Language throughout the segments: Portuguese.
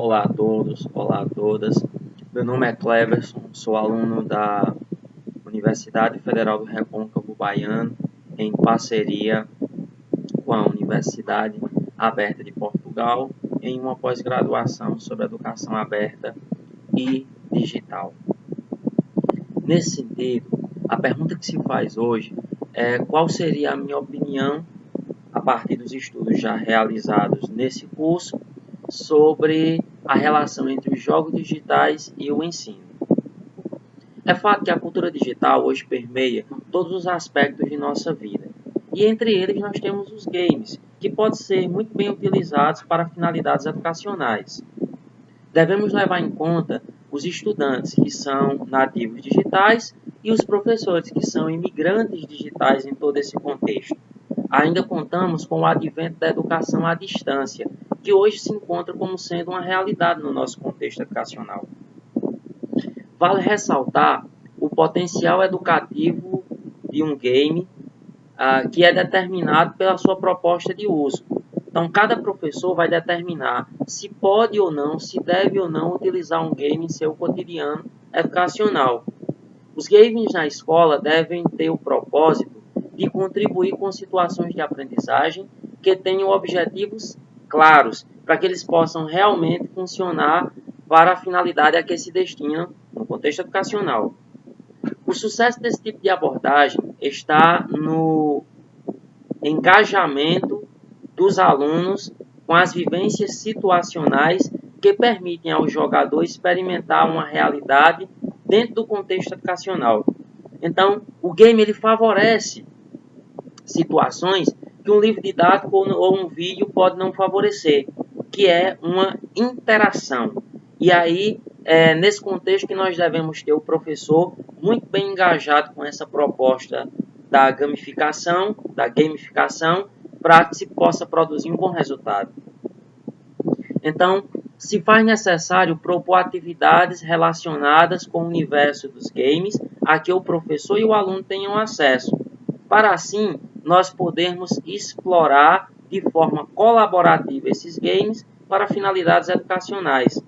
Olá a todos, olá a todas. Meu nome é Cleverson, sou aluno da Universidade Federal do Recôncavo Baiano, em parceria com a Universidade Aberta de Portugal, em uma pós-graduação sobre educação aberta e digital. Nesse sentido, a pergunta que se faz hoje é qual seria a minha opinião, a partir dos estudos já realizados nesse curso, sobre a relação entre os jogos digitais e o ensino. É fato que a cultura digital hoje permeia todos os aspectos de nossa vida. E entre eles nós temos os games, que podem ser muito bem utilizados para finalidades educacionais. Devemos levar em conta os estudantes que são nativos digitais e os professores que são imigrantes digitais em todo esse contexto. Ainda contamos com o advento da educação à distância, que hoje se encontra como sendo uma realidade no nosso contexto educacional. Vale ressaltar o potencial educativo de um game que é determinado pela sua proposta de uso. Então, cada professor vai determinar se pode ou não, se deve ou não utilizar um game em seu cotidiano educacional. Os games na escola devem ter o propósito de contribuir com situações de aprendizagem que tenham objetivos claros, para que eles possam realmente funcionar para a finalidade a que se destinam no contexto educacional. O sucesso desse tipo de abordagem está no engajamento dos alunos com as vivências situacionais que permitem ao jogador experimentar uma realidade dentro do contexto educacional. Então, o game ele favorece situações que um livro didático ou um vídeo pode não favorecer, que é uma interação. E aí, é nesse contexto que nós devemos ter o professor muito bem engajado com essa proposta da gamificação, para que se possa produzir um bom resultado. Então, se faz necessário propor atividades relacionadas com o universo dos games a que o professor e o aluno tenham acesso, para assim nós podermos explorar de forma colaborativa esses games para finalidades educacionais.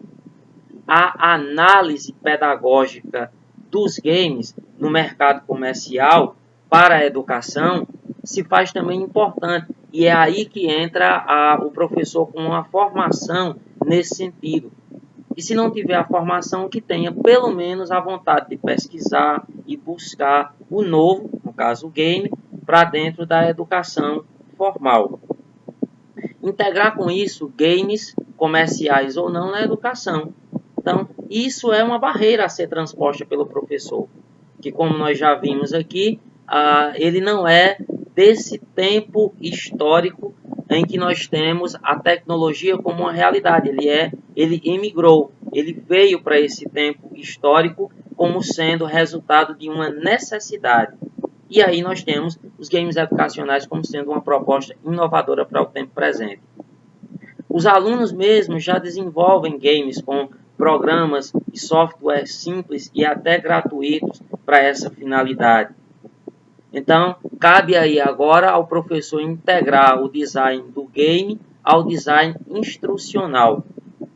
A análise pedagógica dos games no mercado comercial para a educação se faz também importante, e é aí que entra o professor com uma formação nesse sentido. E se não tiver a formação, que tenha pelo menos a vontade de pesquisar e buscar o novo, no caso o game, para dentro da educação formal. Integrar com isso games comerciais ou não na educação. Então, isso é uma barreira a ser transposta pelo professor, que como nós já vimos aqui, ele não é desse tempo histórico em que nós temos a tecnologia como uma realidade. Ele emigrou, ele veio para esse tempo histórico como sendo resultado de uma necessidade. E aí nós temos os games educacionais como sendo uma proposta inovadora para o tempo presente. Os alunos mesmo já desenvolvem games com programas e softwares simples e até gratuitos para essa finalidade. Então, cabe aí agora ao professor integrar o design do game ao design instrucional.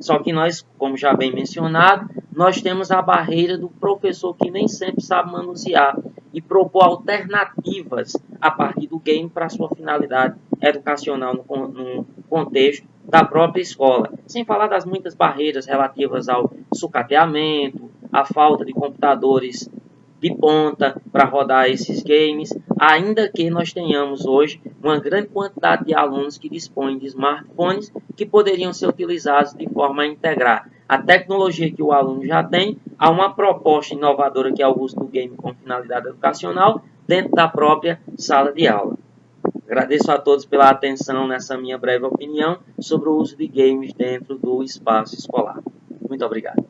Só que nós, como já bem mencionado, nós temos a barreira do professor que nem sempre sabe manusear e propor alternativas a partir do game para a sua finalidade educacional no contexto da própria escola. Sem falar das muitas barreiras relativas ao sucateamento, à falta de computadores de ponta para rodar esses games, ainda que nós tenhamos hoje uma grande quantidade de alunos que dispõem de smartphones que poderiam ser utilizados de forma a integrar a tecnologia que o aluno já tem a uma proposta inovadora que é o uso do game com finalidade educacional dentro da própria sala de aula. Agradeço a todos pela atenção nessa minha breve opinião sobre o uso de games dentro do espaço escolar. Muito obrigado.